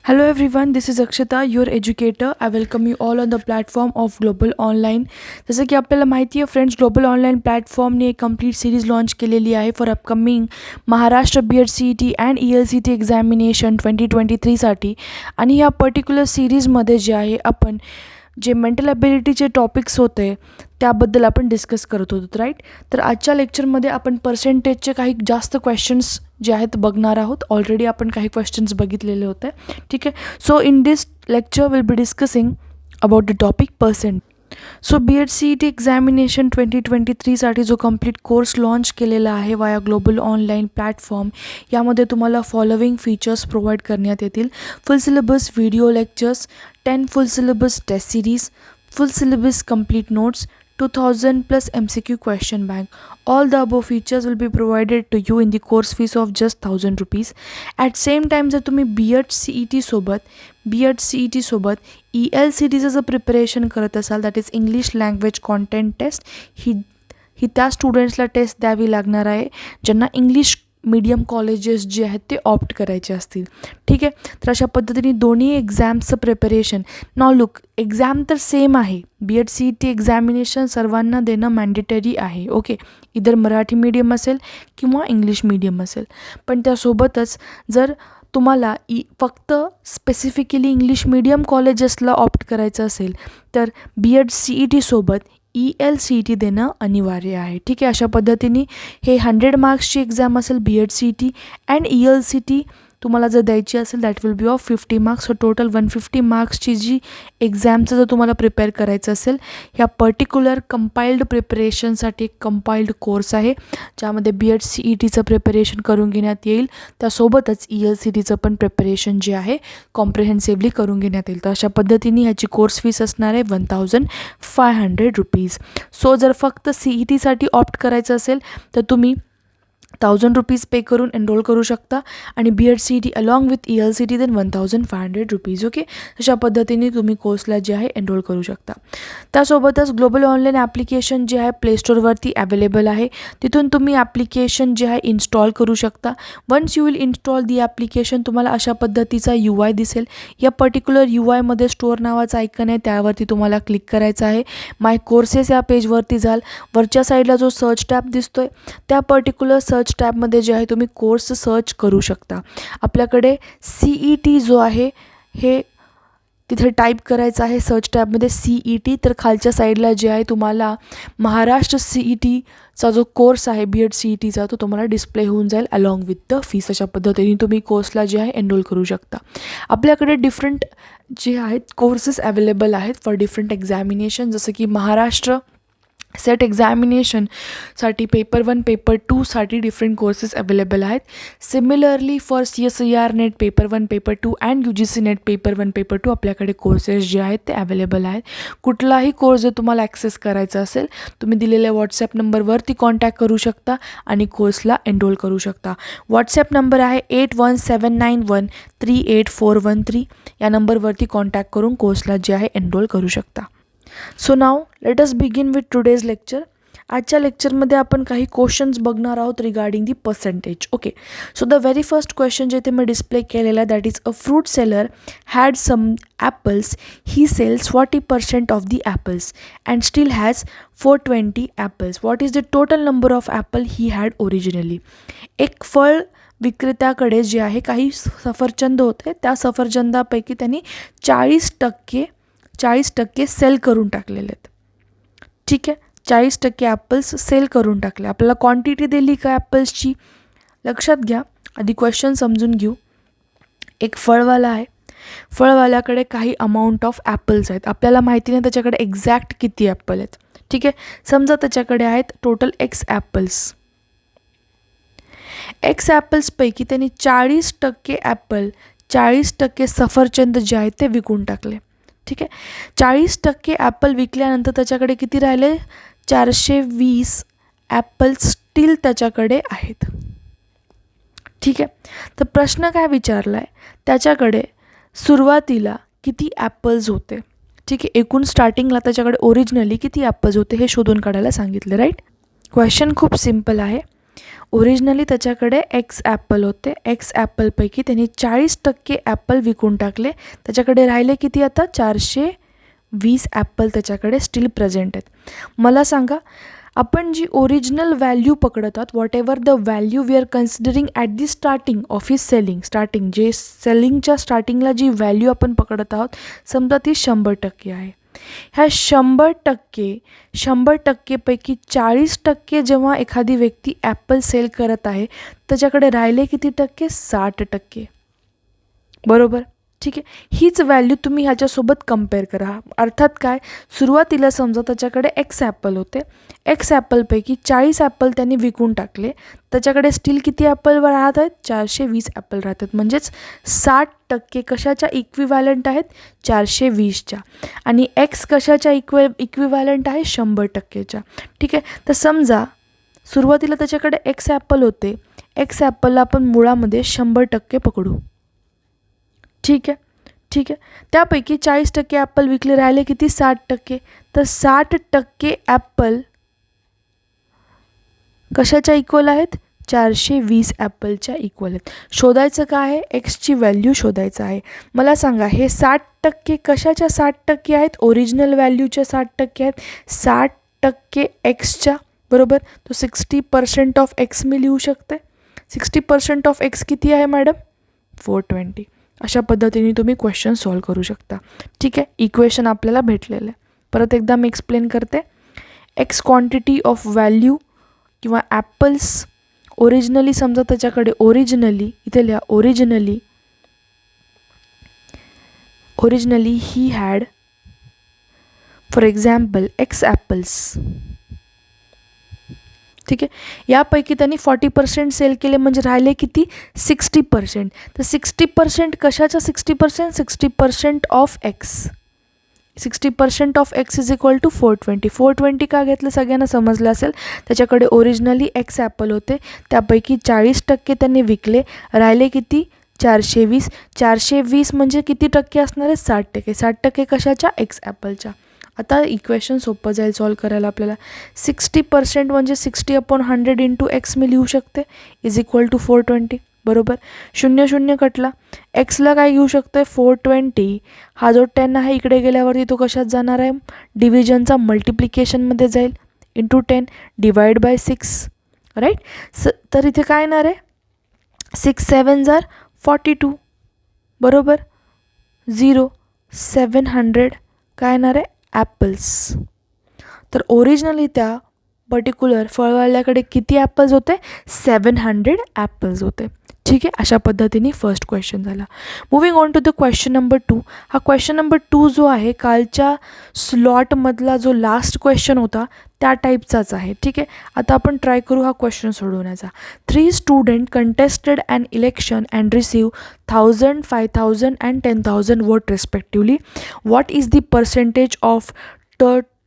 Hello everyone, this is Akshita, your educator. I welcome you all on the platform of Global Online. जसं की आपल्याला माहिती आहे friends, global online प्लॅटफॉर्मने एक complete series launch केलेली आहे for upcoming Maharashtra BEd CET and ELCT examination 2023साठी. आणि ह्या पर्टिक्युलर सिरीजमध्ये जे आहे आपण जे मेंटल ॲबिलिटीचे टॉपिक्स होते त्याबद्दल आपण डिस्कस करत होतो राईट. तर आजच्या लेक्चरमध्ये आपण पर्सेंटेजचे काही जास्त क्वेश्चन्स जे आहेत बघणार आहोत. ऑलरेडी आपण काही क्वेश्चन्स बघितलेले होते, ठीक आहे. So in this lecture will be discussing about the topic percent. So BEd CET examination 2023साठी जो कंप्लीट कोर्स लॉन्च केलेला आहे वाया ग्लोबल ऑनलाईन प्लॅटफॉर्म, यामध्ये तुम्हाला फॉलोविंग फीचर्स प्रोव्हाइड करण्यात येतील. Full syllabus video lectures, 10 full syllabus test series, full syllabus complete notes, 2000 plus MCQ question bank. All the above features will be provided to you in the course fees of just 1000 rupees. At same time जर तुम्ही BEd CET सोबत ELCTचं जर preparation करत असाल, that is English language content test, ही त्या स्टुडंट्सला taste द्यावी लागणार आहे ज्यांना इंग्लिश मीडियम कॉलेजेस जे आहेत ते ऑप्ट करायचे असतील, ठीक आहे. तर अशा पद्धतीने दोन्ही एक्झाम्सचं प्रिपरेशन. नाव लुक, एक्झाम तर सेम आहे. BEd CET एक्झामिनेशन सर्वांना देणं मॅन्डेटरी आहे, ओके. इधर मराठी मीडियम असेल किंवा इंग्लिश मीडियम असेल. पण त्यासोबतच जर तुम्हाला फक्त स्पेसिफिकली इंग्लिश मीडियम कॉलेजेसला ऑप्ट करायचं असेल तर BEd CET सोबत ELCT देणं अनिवार्य आहे, ठीक आहे. अशा पद्धतीने हे 100 मार्क्सची एक्झाम असेल BEd CET अँड ELCT तुम्हाला जर द्यायची असेल that will be of 50 marks. So total 150 मार्क्सची जी एक्झामचं जर तुम्हाला प्रिपेअर करायचं असेल, ह्या पर्टिक्युलर कंपाइल्ड प्रिपरेशनसाठी एक कंपाइल्ड कोर्स आहे ज्यामध्ये BEd CETचं प्रिपरेशन करून घेण्यात येईल. त्यासोबतच ELCTचं पण प्रिपरेशन जे आहे कॉम्प्रिहेन्सिव्हली करून घेण्यात येईल. तर अशा पद्धतीने ह्याची कोर्स फीस असणार आहे 1500 रुपीज. सो जर फक्त CETसाठी ऑप्ट करायचं असेल तर तुम्ही 1000 रुपीज पे करून एनरोल करू शकता आणि BEd CET along with ELCT then 1500 rupees, okay. अशा पद्धतीने तुम्ही कोर्सला जे आहे एनरोल करू शकता. त्यासोबतच ग्लोबल ऑनलाईन ॲप्लिकेशन जे आहे प्ले स्टोअरवरती अवेलेबल आहे. तिथून तुम्ही ॲप्लिकेशन जे आहे इन्स्टॉल करू शकता. Once you will install the application तुम्हाला अशा पद्धतीचा UI दिसेल. या पर्टिक्युलर UIमध्ये स्टोअर नावाचं आयकन आहे, त्यावरती तुम्हाला क्लिक करायचं आहे. माय कोर्सेस या पेजवरती जाल. वरच्या साईडला जो सर्च टॅब दिसतोय त्या पर्टिक्युलर सर्च टॅबमध्ये जे आहे तुम्ही कोर्स सर्च करू शकता. आपल्याकडे CET जो आहे हे तिथे टाईप करायचं आहे सर्च टॅबमध्ये CET. तर खालच्या साईडला जे आहे तुम्हाला महाराष्ट्र CETचा जो कोर्स आहे BEd CETचा तो तुम्हाला डिस्प्ले होऊन जाईल अलॉंग विथ द फीस. अशा पद्धतीने तुम्ही कोर्सला जे आहे एनरोल करू शकता. आपल्याकडे डिफरंट जे आहेत कोर्सेस अवेलेबल आहेत फॉर डिफरंट एक्झामिनेशन, जसं की महाराष्ट्र सेट एक्झामिनेशनसाठी पेपर 1 पेपर 2साठी डिफरंट कोर्सेस अवेलेबल आहेत. Similarly for CSIR NET paper 1 paper 2 and UGC NET paper 1 paper 2 आपल्याकडे कोर्सेस जे आहेत ते अवेलेबल आहेत. कुठलाही कोर्स जर तुम्हाला ॲक्सेस करायचा असेल तुम्ही दिलेल्या व्हॉट्सॲप नंबरवरती कॉन्टॅक्ट करू शकता आणि कोर्सला एनरोल करू शकता. व्हॉट्सॲप नंबर आहे 8179138413. या नंबरवरती कॉन्टॅक्ट करून कोर्सला जे आहे एनरोल करू शकता. So now let us begin with today's lecture. आजच्या लेक्चरमध्ये आपण काही क्वेश्चन्स बघणार आहोत regarding the percentage, okay. So the very first question जे ते मी डिस्प्ले केलेलं आहे that is a fruit seller had some apples, he sells 40% of the apples and still has 420 apples. What is the total number of apple he had originally. एक फळ विक्रेत्याकडे जे आहे काही सफरचंद होते, त्या सफरचंदापैकी त्यांनी 40% सेल करून टाकलेले आहेत, ठीक आहे. 40% ॲपल्स सेल करून टाकले. आपल्याला क्वांटिटी दिली का ॲपल्सची लक्षात घ्या. आधी क्वेश्चन समजून घेऊ. एक फळवाला आहे, फळवाल्याकडे काही अमाऊंट ऑफ ॲपल्स आहेत. आपल्याला माहिती नाही त्याच्याकडे एक्झॅक्ट किती ॲपल आहेत, ठीक आहे. समजा त्याच्याकडे आहेत टोटल X ॲपल्स. X ॲपल्सपैकी त्यांनी 40% ॲपल, 40% सफरचंद जे आहेत ते विकून टाकले, ठीक आहे. 40% ॲपल विकल्यानंतर त्याच्याकडे किती राहिले? 420 ॲपल स्टील त्याच्याकडे आहेत, ठीक आहे. तर प्रश्न काय विचारला आहे, त्याच्याकडे सुरुवातीला किती ॲपल्स होते, ठीक आहे. एकूण स्टार्टिंगला त्याच्याकडे ओरिजिनली किती ॲपल्स होते हे शोधून काढायला सांगितले, राईट. क्वेश्चन खूप सिम्पल आहे. ओरिजिनली त्याच्याकडे एक्स ॲपल होते. एक्स ॲपलपैकी त्यांनी 40% ॲपल विकून टाकले. त्याच्याकडे राहिले किती आता? 420 ॲपल त्याच्याकडे स्टील प्रेझेंट आहेत. मला सांगा, आपण जी ओरिजिनल व्हॅल्यू पकडत आहोत, whatever the value we are considering at the starting of his selling, starting जे सेलिंगच्या स्टार्टिंगला जी व्हॅल्यू आपण पकडत आहोत, समजा ती 100% आहे. ह्या 100%पैकी 40% जेव्हा एखादी व्यक्ती ॲपल सेल करत आहे, त्याच्याकडे राहिले किती टक्के? 60%. बरोबर, ठीक आहे. हीच व्हॅल्यू तुम्ही ह्याच्यासोबत कम्पेअर करा. अर्थात काय, सुरुवातीला समजा त्याच्याकडे एक्स ॲपल होते. एक्स ॲपलपैकी 40 ॲपल त्यांनी विकून टाकले. त्याच्याकडे स्टील किती ॲपल राहत आहेत? 420 ॲपल राहतात. म्हणजेच 60% कशाच्या इक्विव्हॅलंट आहेत? 420च्या. आणि एक्स कशाच्या इक्विव्हॅलंट आहे? 100%च्या. ठीक आहे. तर समजा सुरुवातीला त्याच्याकडे एक्स ॲपल होते. एक्स ॲपलला आपण मुळामध्ये 100% पकडू. ठीक आहे, ठीक आहे. त्यापैकी 40% ॲपल विकले, राहिले किती? 60%. तर 60% ॲपल कशाच्या इक्वल आहेत? 420 ॲपलच्या इक्वल आहेत. शोधायचं काय आहे? एक्सची व्हॅल्यू शोधायचं आहे. मला सांगा, हे 60% कशाच्या 60% आहेत? ओरिजिनल व्हॅल्यूच्या 60% आहेत. 60% एक्सच्या, बरोबर. तो 60% ऑफ एक्स मी लिहू शकते. 60% ऑफ एक्स किती आहे मॅडम? 420. अशा पद्धतीने तुम्ही क्वेश्चन सॉल्व करू शकता. ठीक आहे. इक्वेशन आपल्याला भेटलेलं आहे. परत एकदा मी एक्सप्लेन करते. एक्स क्वांटिटी ऑफ व्हॅल्यू किंवा ॲपल्स ओरिजिनली, समजा त्याच्याकडे ओरिजिनली, इथे लिहा originally he had for example x apples. ठीक आहे. यापैकी त्यांनी 40% सेल केले, म्हणजे राहिले किती? 60%. तर 60% कशाच्या 60%? 60% of X. 60% of x is equal to 420. 420 का घेतलं सगळ्यांना समजलं असेल. त्याच्याकडे ओरिजिनली एक्स ॲपल होते. त्यापैकी 40% त्यांनी विकले, राहिले किती? 420. 420 म्हणजे किती टक्के असणार आहे? 60%. 60% कशाच्या? एक्स ॲपलच्या. आता इक्वेशन सोपं जाईल सॉल्व करायला आपल्याला. 60% म्हणजे 60/100 इंटू एक्स मी लिहू शकते, इज इक्वल टू 420. बरोबर. 0 कटला. एक्सला काय घेऊ शकतो? 420. हा जो 10 आहे इकडे गेल्यावरती तो कशात जाणार आहे? डिव्हिजनचा मल्टिप्लिकेशनमध्ये जाईल. Into 10 divide by 6. राईट. तर इथे काय येणार आहे? 6 7 जार 42. बरोबर. 0 700 काय येणार आहे? ॲपल्स. तर ओरिजिनली त्या पर्टिक्युलर फळवाल्याकडे किती ॲपल्स होते? 700 ॲपल्स होते. ठीक आहे. अशा पद्धतीने फर्स्ट क्वेश्चन झाला. Moving on to the question number 2. हा क्वेश्चन नंबर 2 जो आहे कालच्या स्लॉटमधला जो लास्ट क्वेश्चन होता त्या टाईपचाच आहे. ठीक आहे. आता आपण ट्राय करू हा क्वेश्चन सोडवण्याचा. 3 student contested and election and receive 1000, 5000 and 10,000 vote respectively. What is the percentage of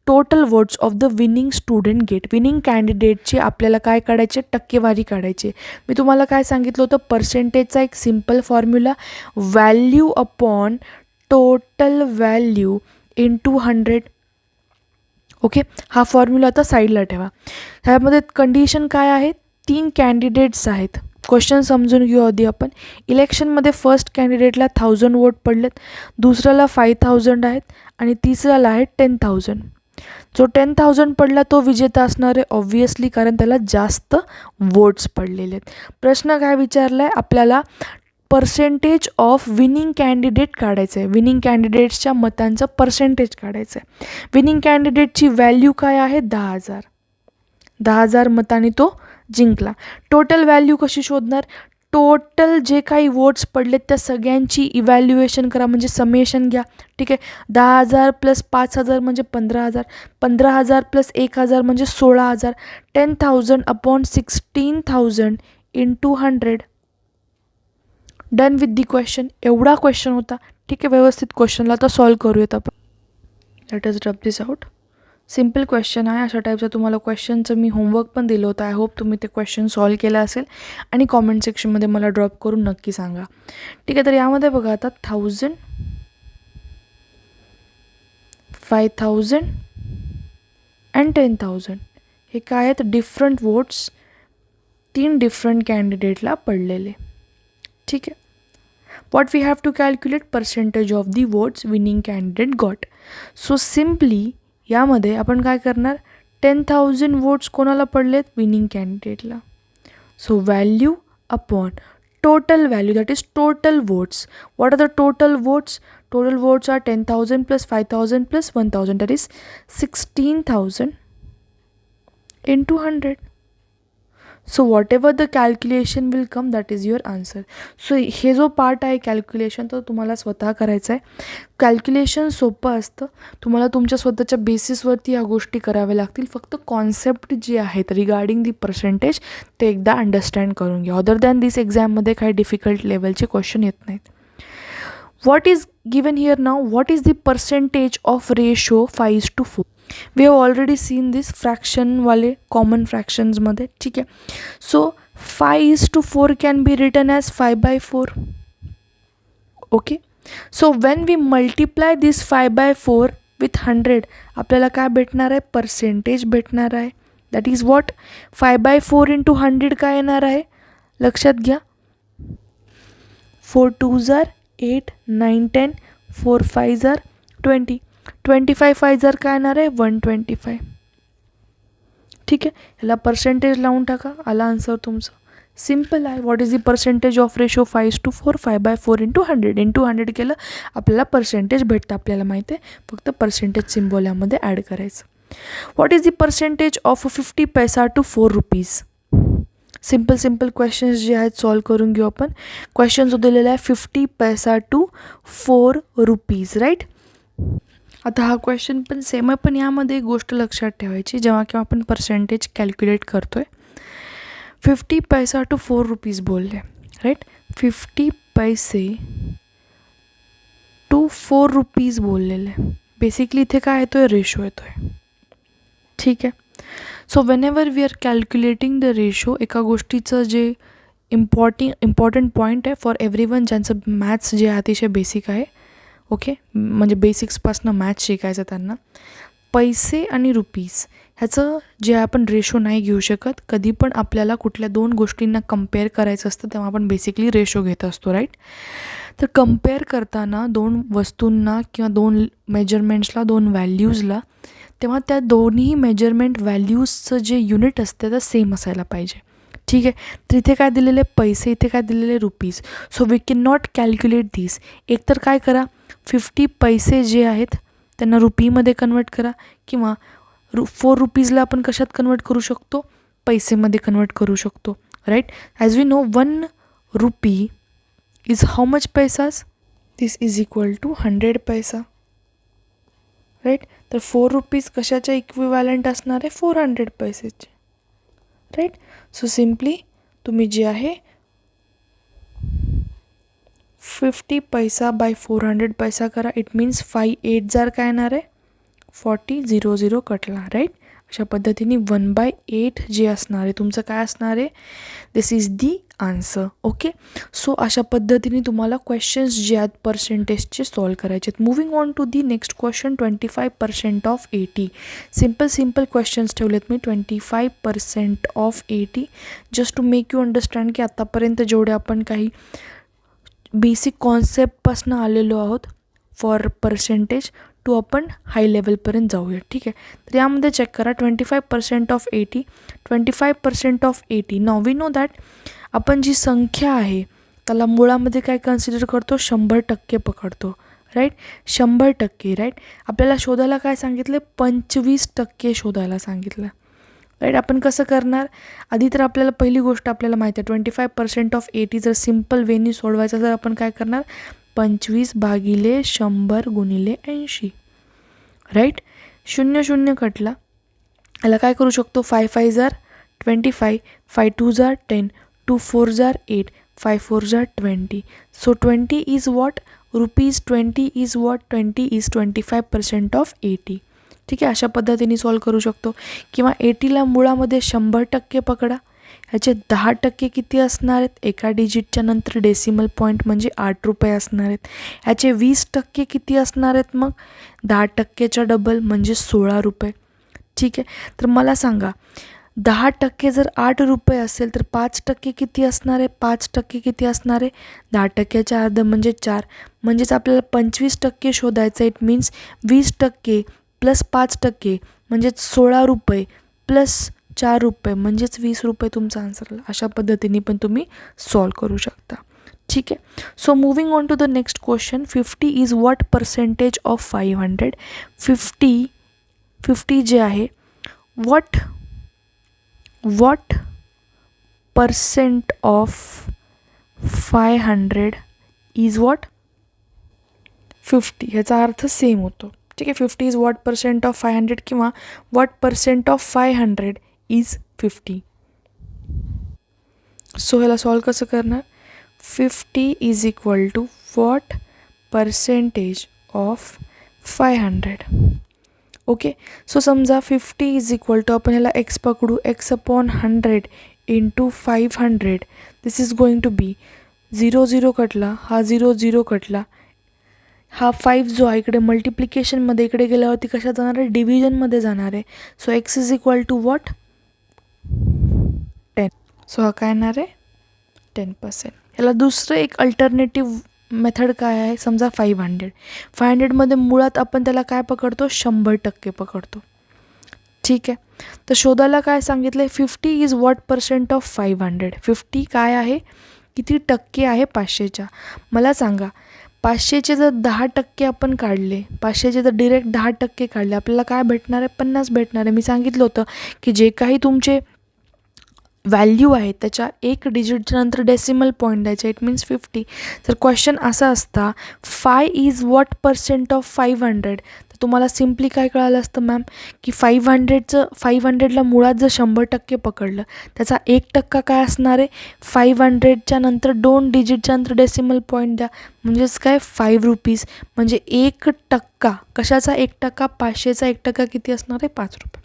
total votes of the winning student get. Winning कॅन्डिडेटची आपल्याला काय काढायचे? टक्केवारी काढायची. मी तुम्हाला काय सांगितलं होतं? पर्सेंटेजचा एक simple formula, value upon total value into 100. Okay. हा फॉर्म्युला आता साईडला ठेवा. ह्यामध्ये कंडिशन काय आहे? 3 कॅन्डिडेट्स आहेत. क्वेश्चन समजून घेऊ आधी आपण. इलेक्शनमध्ये फर्स्ट कॅन्डिडेटला 1000 वोट पडलेत, दुसऱ्याला 5000 आहेत आणि तिसऱ्याला आहे 10,000. जो 10,000 पडला तो विजेता असणार आहे ऑब्व्हियसली, कारण त्याला जास्त वोट्स पडलेले आहेत. प्रश्न काय विचारला आहे आपल्याला? पर्सेंटेज ऑफ विनिंग कॅन्डिडेट काढायचं आहे. विनिंग कॅन्डिडेट्सच्या मतांचं पर्सेंटेज काढायचं आहे. विनिंग कॅन्डिडेटची व्हॅल्यू काय आहे? 10,000. 10,000 मतांनी तो जिंकला. टोटल व्हॅल्यू कशी शोधणार? टोटल जे काही वोट्स पडलेत त्या सगळ्यांची इव्हॅल्युएशन करा, म्हणजे समेशन घ्या. ठीक आहे. 10,000 प्लस 5,000 म्हणजे 15,000. 15,000 प्लस 1,000 म्हणजे 16,000. 10,000 upon 16,000 into 100. Done with the question. एवढा क्वेश्चन होता. ठीक आहे. व्यवस्थित क्वेश्चनला आता सॉल्व करूयात आपण. लेट अस ड्रॉप दिस आउट. सिम्पल क्वेश्चन आहे. अशा टाईपचं तुम्हाला क्वेश्चनचं मी होमवर्क पण दिलं होतं. आय होप तुम्ही ते क्वेश्चन सॉल्व केलं असेल आणि कॉमेंट सेक्शनमध्ये मला ड्रॉप करून नक्की सांगा. ठीक आहे. तर यामध्ये बघा आता 1000, 5000 अँड 10,000 हे काय आहेत? डिफरंट वोट्स 3 डिफरंट कॅन्डिडेटला पडलेले. ठीक आहे. what we have to calculate percentage of the votes winning candidate got. So simply यामध्ये आपण काय करणार, 10,000 votes कोणाला पडलेत, विनिंग कॅन्डिडेटला. So value upon total value, that is total votes. What are the total votes? Total votes are 10,000 plus 5,000 plus 1,000, that is 16,000 into 100. So whatever the calculation will come, that is your answer. So हे जो part आहे calculation, तो तुम्हाला स्वतः करायचा आहे. Calculation सोपं असतं, तुम्हाला तुमच्या स्वतःच्या बेसिसवरती ह्या गोष्टी कराव्या लागतील. फक्त कॉन्सेप्ट जे आहेत रिगार्डिंग दी पर्सेंटेज ते एकदा अंडरस्टँड करून घ्या. अदर दॅन दिस एक्झाममध्ये काही डिफिकल्ट लेवलचे क्वेश्चन येत नाहीत. What is given here now? What is the percentage of ratio 5:4? We have already seen this fraction वाले common fractions मध्ये. ठीक आहे. So 5:4 can be written as 5/4. Okay. So when we multiply this 5/4 with 100, आपल्याला काय भेटणार आहे, percentage भेटणार आहे. दॅट इज वॉट, 5/4 into 100 काय येणार आहे, लक्षात घ्या. 4 2s are 8, 9 10, 4 5s are 20, 25 5s are काय येणार आहे, 125. ठीक आहे. ह्याला पर्सेंटेज लावून टाका, आला आन्सर तुमचं. सिम्पल आहे. What is the percentage of ratio 5:4? 5/4 into 100 into 100 केलं आपल्याला पर्सेंटेज भेटतं. आपल्याला माहिती आहे, फक्त पर्सेंटेज सिम्बॉल यामध्ये ॲड करायचं. What is the percentage of 50 पैसा टू 4 रुपीज? सिम्पल क्वेश्चन्स जे आहेत सॉल्व करून घेऊ आपण. क्वेश्चन जो दिलेला आहे 50 पैसा टू 4 रुपीज, राईट. आता हा क्वेश्चन पण सेम आहे, पण यामध्ये एक गोष्ट लक्षात ठेवायची, जेव्हा केव्हा आपण पर्सेंटेज कॅल्क्युलेट करतो आहे, 50 पैसा टू 4 रुपीज बोलले, राईट. 50 पैसे टू 4 रुपीज बोललेले. बेसिकली इथे काय येतो आहे, रेशो येतो आहे. ठीक आहे. So whenever we are calculating the ratio, एका गोष्टीचं जे इम्पॉर्टंट पॉईंट आहे फॉर एव्हरीवन ज्यांचं मॅथ्स जे अतिशय बेसिक आहे, ओके, म्हणजे बेसिक्सपासनं मॅथ्स शिकायचं त्यांना, पैसे आणि रुपीज ह्याचं जे आपण रेशो नाही घेऊ शकत. कधी पण आपल्याला कुठल्या 2 गोष्टींना कम्पेअर करायचं असतं तेव्हा आपण बेसिकली रेशो घेत असतो, राईट. तर कम्पेअर करताना 2 वस्तूंना किंवा 2 मेजरमेंट्सला, 2 व्हॅल्यूजला, तेव्हा त्या दोन्ही मेजरमेंट व्हॅल्यूजचं जे युनिट असतं ते सेम असायला पाहिजे. ठीक आहे. तर इथे काय दिलेले पैसे, इथे काय दिलेले rupees. So we can not calculate this. एकतर काय करा, 50 पैसे जे आहेत त्यांना रुपीमध्ये कन्वर्ट करा, किंवा 4 रुपीजला आपण कशात कन्वर्ट करू शकतो, पैसेमध्ये कन्वर्ट करू शकतो, right. As we know 1 rupee is how much paisas, this is equal to 100 paisa, right. तर 4 रुपीज कशाच्या इक्विवॅलंट असणार आहे, 400 पैसेचे, राईट. सो सिम्पली तुम्ही जे आहे 50 पैसा बाय 400 पैसा करा. इट मीन्स 5 8 जार काय येणार आहे, 40, 0 0 कटला, राईट. अशा पद्धतीने 1/8 जे असणार आहे तुमचं काय असणार आहे, this is the answer. Okay. So अशा पद्धतीने तुम्हाला क्वेश्चन्स जे आहेत पर्सेंटेजचे सॉल्व करायचे आहेत. Moving on to the next question, 25% of 80. Simple questions ठेवलेत मी. 25% of 80, just to make you understand की आत्तापर्यंत जेवढे आपण काही बेसिक कॉन्सेप्टपासून आलेलो आहोत फॉर पर्सेंटेज टू आपण हाय लेवलपर्यंत जाऊया. ठीक आहे. तर यामध्ये चेक करा, 25% ऑफ 80. 25% ऑफ 80. नाव वी नो दॅट आपण जी संख्या आहे त्याला मुळामध्ये काय कन्सिडर करतो, 100% पकडतो, राईट. 100%, राईट. आपल्याला शोधायला काय सांगितलं, 25% शोधायला सांगितलं, राईट. आपण कसं करणार, आधी तर आपल्याला पहिली गोष्ट आपल्याला माहिती आहे, 25% ऑफ 80 जर सिम्पल वेनी सोडवायचं तर आपण काय करणार, 25/100 गुणिले 80, राईट. 0 0 कटला. याला काय करू शकतो, 5 5s are 25, 5 2s are 10, 2 4s are 8, 5 4s are 20. So 20 is what, rupees 20 is what, 20 is 25% of 80. ठीक आहे. अशा पद्धतीने सॉल्व करू शकतो. किंवा 80ला मुळामध्ये 100% पकडा, ह्याचे 10% किती असणार आहेत, एका डिजिटच्या नंतर डेसिमल पॉईंट म्हणजे 8 रुपये असणार आहेत. ह्याचे 20% किती असणार आहेत, मग 10%च्या डबल म्हणजे 16 रुपये. ठीक आहे. तर मला सांगा, 10% जर 8 रुपये असेल तर 5% किती असणार आहे? 5% किती असणार आहे? 10%च्या अर्ध म्हणजे 4. म्हणजेच आपल्याला 25% शोधायचं. इट मीन्स 20% प्लस 5% म्हणजेच 16 रुपये प्लस 4 रुपये म्हणजेच 20 रुपये तुमचा आन्सर आला. अशा पद्धतीने पण तुम्ही सॉल्व करू शकता. ठीक आहे. So moving on to the next question. 50 is what percentage of 500? 50 जे आहे what percent of 500 is what? 50. ह्याचा अर्थ सेम होतो. ठीक आहे. 50 इज व्हॉट पर्सेंट ऑफ 500 किंवा what percent of 500 is 50. So ह्याला सॉल्व कसं करणार? 50 is equal to what percentage of 500. Okay. So समजा 50 इज इक्वल टू, आपण ह्याला एक्स पकडू, x upon 100 into 500. This is going to be 0 0 कटला, हा 0 0 कटला, हा 5 जो आहे इकडे मल्टिप्लिकेशनमध्ये, इकडे गेल्यावरती कशात जाणार आहे? डिव्हिजनमध्ये जाणार आहे. So x is equal to what? 10. So हा काय येणार आहे? 10%. ह्याला दुसरं एक अल्टरनेटिव्ह मेथड काय आहे? समजा 500मध्ये मुळात आपण त्याला काय पकडतो? 100% पकडतो. ठीक आहे. तर शोधायला काय सांगितलं आहे? 50 इज व्हॉट पर्सेंट ऑफ 500. 50 काय आहे? किती टक्के आहे 500च्या? मला सांगा, 500चे जर 10% आपण काढले, 500चे जर डिरेक्ट 10% काढले, आपल्याला काय भेटणार आहे? 50 भेटणार आहे. मी सांगितलं होतं की जे काही तुमचे व्हॅल्यू आहे त्याच्या एक डिजिटच्या नंतर डेसिमल पॉईंट द्यायचे. It means 50. जर क्वेश्चन असा असता 5 इज व्हॉट पर्सेंट ऑफ 500, तर तुम्हाला सिम्पली काय कळालं असतं मॅम की 500ला मुळात जर 100% पकडलं, त्याचा 1% काय असणार आहे? 500च्या नंतर 2 डिजिटच्या नंतर डेसिमल पॉईंट द्या, म्हणजेच काय? 5 रुपीज. म्हणजे 1%. कशाचा 1%? 500चा 1% किती असणार आहे? 5 रुपये.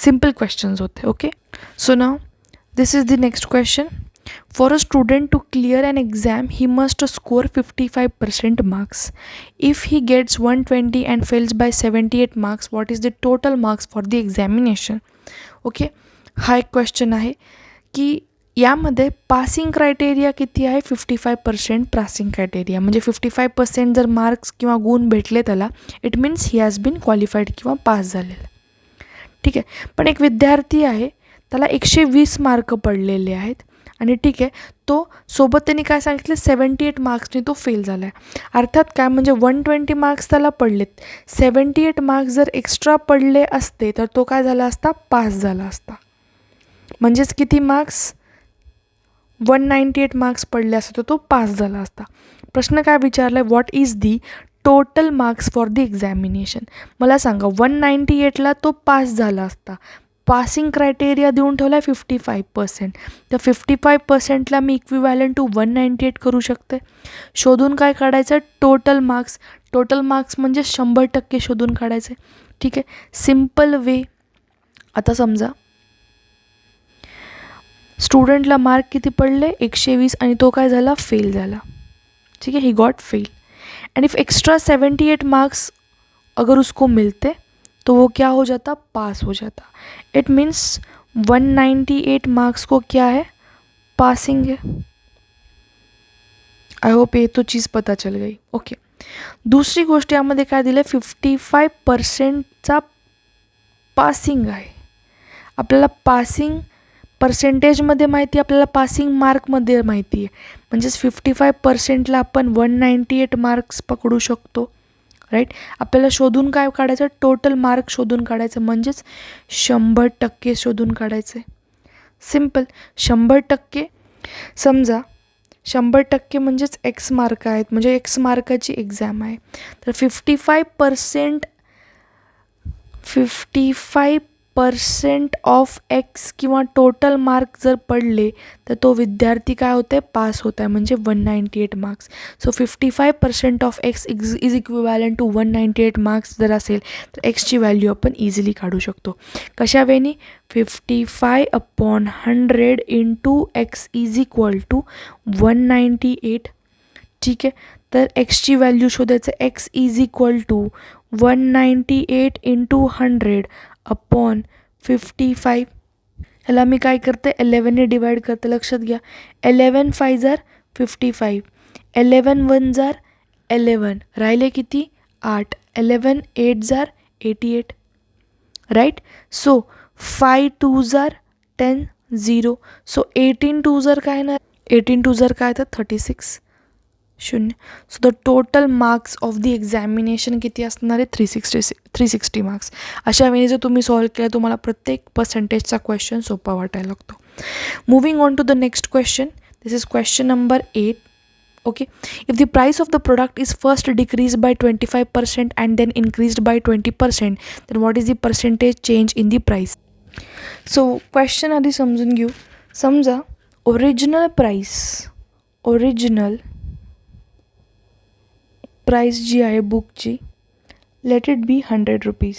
सिम्पल क्वेश्चन्स होते. Okay. So now this is the next question. For a student to clear an exam, he must score 55% marks. If he gets 120 and fails by 78 marks, what is the total marks for the examination? Okay. हा एक question आहे की यामध्ये passing criteria किती आहे? 55% passing criteria. म्हणजे 55% जर marks किंवा गुण भेटले त्याला, it means he has been qualified किंवा पास झालेला. ठीक आहे. पण एक विद्यार्थी आहे, त्याला 120 मार्क पडलेले आहेत आणि ठीक आहे, तो सोबत त्यांनी काय सांगितलं? 78 मार्क्सने तो फेल झाला आहे. अर्थात काय म्हणजे 120 मार्क्स त्याला पडलेत, 78 मार्क्स जर एक्स्ट्रा पडले असते तर तो काय झाला असता? पास झाला असता. म्हणजेच किती मार्क्स? 198 मार्क्स पडले असते तर तो पास झाला असता. प्रश्न काय विचारला आहे? What is the total marks for the examination? मला सांगा, 198ला तो पास झाला असता, पासिंग क्रायटेरिया देऊन ठेवला आहे 55%. तर 55%ला मी इक्विवॅलंट टू 198 करू शकते. शोधून काय काढायचं? Total marks. टोटल मार्क्स म्हणजे 100% शोधून काढायचे. ठीक आहे. Simple way. आता समजा स्टुडंटला मार्क किती पडले? 120 आणि तो काय झाला? फेल झाला. ठीक है, he got fail. End if extra 78 marks अगर उसको मिलते तो वो क्या हो जाता? पास हो जाता. इट मीन्स 198 मार्क्स को क्या है? पासिंग है. आय होप ये तो चीज़ पता चल गई. ओके. दुसरी गोष्ट यामध्ये काय दिलं? 55%चा पासिंग आहे. आपल्याला पासिंग पर्सेंटेजमध्ये माहिती, आपल्याला पासिंग मार्कमध्ये माहिती आहे. म्हणजेच 55%ला आपण 198 मार्क्स पकडू शकतो. राईट. आपल्याला शोधून काय काढायचं? टोटल मार्क शोधून काढायचं, म्हणजेच 100% शोधून काढायचं. सिम्पल. 100% समजा 100% म्हणजेच एक्स मार्क आहेत, म्हणजे एक्स मार्काची एक्झाम आहे. तर 55% ऑफ एक्स किंवा टोटल मार्क जर पडले तर तो विद्यार्थी काय होत आहे? पास होत आहे, म्हणजे 198 marks. So 55% of x is equivalent to 198 marks जर असेल तर एक्सची व्हॅल्यू आपण इझिली काढू शकतो. कशा वेळी? 55/100 into x is equal to 198. ठीक आहे. तर एक्सची व्हॅल्यू शोधायचं. X is equal to 198 into 100 upon 55. ह्याला मी काय करते 11ने डिवाइड करते. लक्षात घ्या 11 5 जार 55, 11 1 जार 11, राहिले किती 8, 11 8 जार 88, राईट. सो 5 2 जार 10 0. सो 18 2 जार काय ना 18 2 जार काय तर 36 0. So the total marks of the एक्झॅमिनेशन किती असणार आहे 360 मार्क्स. अशा वेळी जर तुम्ही सॉल्व केलं तुम्हाला प्रत्येक पर्सेंटेजचा क्वेश्चन सोपा वाटायला लागतो. Moving on to the next question. This is question number 8. Okay, if the price of the product is first decreased by 25% and then increased by 20%, then what is the percentage change in the price? So question आधी समजून घेऊ. समजा original price जी आहे बुकची, let it be 100 rupees.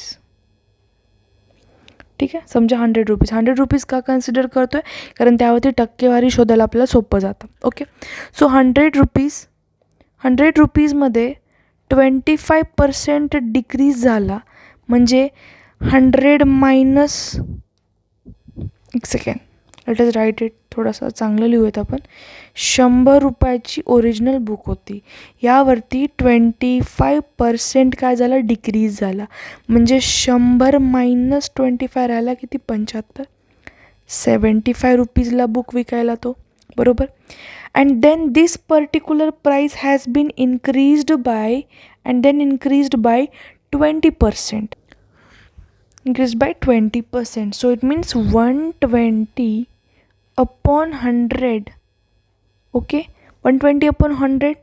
ठीक आहे, समजा 100 rupees का consider करतो आहे कारण त्यावरती टक्केवारी शोधायला आपल्याला सोपं जातं. ओके, सो 100 रुपीजमध्ये 25% डिक्रीज झाला म्हणजे 100 मायनस, एक second, let us write it, थोडासा चांगलं लिहूयात आपण. 100 रुपयाची ओरिजिनल बुक होती, यावरती 25% काय झालं डिक्रीज झाला म्हणजे 100 मायनस 25 राहिला किती 75, 75 रुपीजला बुक विकायला तो, बरोबर. And then this particular price has been increased by 20%. Increased by 20%. So it means 120 upon 100. Okay, 120 upon 100.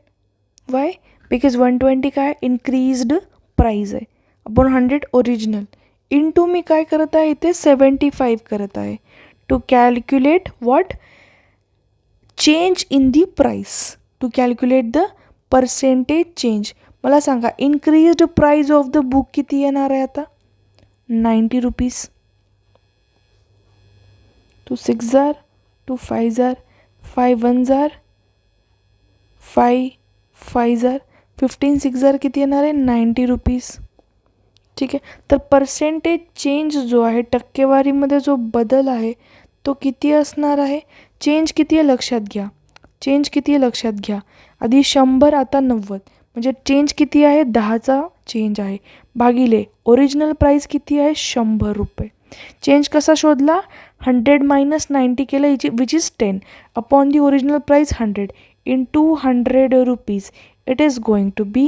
Why? Because 120 काय increased price आहे upon 100 original. into मी काय करत आहे इथे 75 करत आहे to calculate what? Change in the price. To calculate the percentage change. मला सांगा increased price of the book किती येणार आहे आता 90 रुपीज. 2 6 जार 2 5 जार 5 1 जार 5 5 जार 15 6 जार किती येणार आहे 90 रुपीज. ठीक आहे, तर पर्सेंटेज चेंज जो आहे टक्केवारीमध्ये जो बदल आहे तो किती असणार आहे. चेंज किती आहे लक्षात घ्या. आधी 100 आता 90 म्हणजे चेंज किती आहे 10चा चेंज आहे भागिले ओरिजिनल प्राईस किती आहे 100 रुपये. चेंज कसा शोधला 100 मायनस 90 केलं which is 10 upon the original price 100 into 100 rupees. It is going to be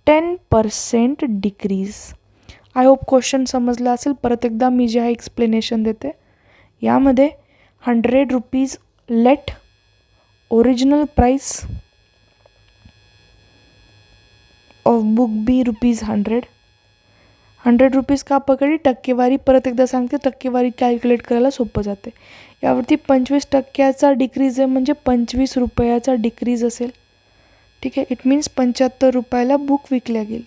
10% decrease. I hope question समजला असेल. परत एकदा मी जे आहे एक्सप्लेनेशन देते. यामध्ये 100 rupees let original price of book be rupees 100 rupees का पकडली टक्केवारी. परत एकदा सांगते टक्केवारी कॅल्क्युलेट करायला सोपं जाते. यावरती 25% डिक्रीज आहे म्हणजे 25 रुपयाचा डिक्रीज असेल. ठीक आहे, इट मीन्स 75 रुपयाला बुक विकल्या गेली.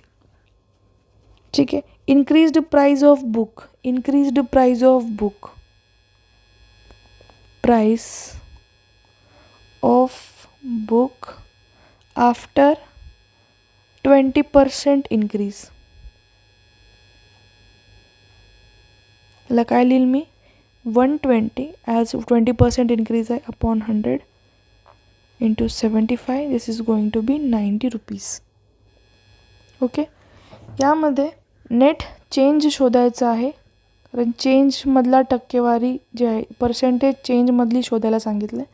ठीक आहे, increased price of book after 20% increase. ला काय लिहिल मी 120 ॲज 20% इन्क्रीज आहे upon 100 into 75. This is going to be 90 rupees. Okay, यामध्ये नेट चेंज शोधायचा आहे कारण चेंजमधला टक्केवारी जे आहे पर्सेंटेज चेंजमधली शोधायला सांगितलं आहे.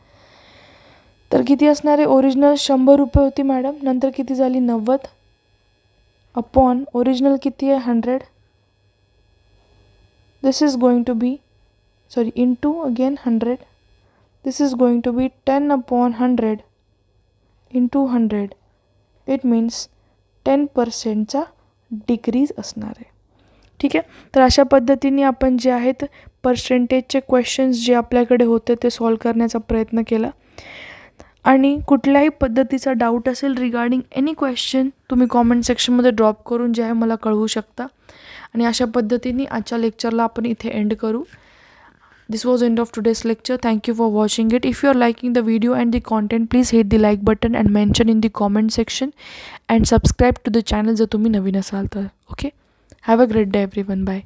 तर किती असणार आहे ओरिजिनल 100 रुपये होती मॅडम, नंतर किती झाली 90 अपॉन ओरिजिनल किती आहे 100. This is going to be into again 100. This is going to be 10 upon 100 into 100. It means 10%चा डिक्रीज असणार आहे. ठीक आहे, तर अशा पद्धतीने आपण जे आहेत पर्सेंटेजचे क्वेश्चन्स जे आपल्याकडे होते ते सॉल्व करण्याचा प्रयत्न केला. आणि कुठल्याही पद्धतीचा डाऊट असेल रिगार्डिंग एनी क्वेश्चन तुम्ही कॉमेंट सेक्शनमध्ये ड्रॉप करून जे आहे मला कळवू शकता. आणि अशा पद्धतीने आजच्या लेक्चरला आपण इथे एंड करू. This was end of today's lecture. Thank you for watching it. If you are liking the video and the content please hit the like button and mention in the comment section and subscribe to the channel जर तुम्ही नवीन असाल तर. Okay, have a great day everyone. Bye.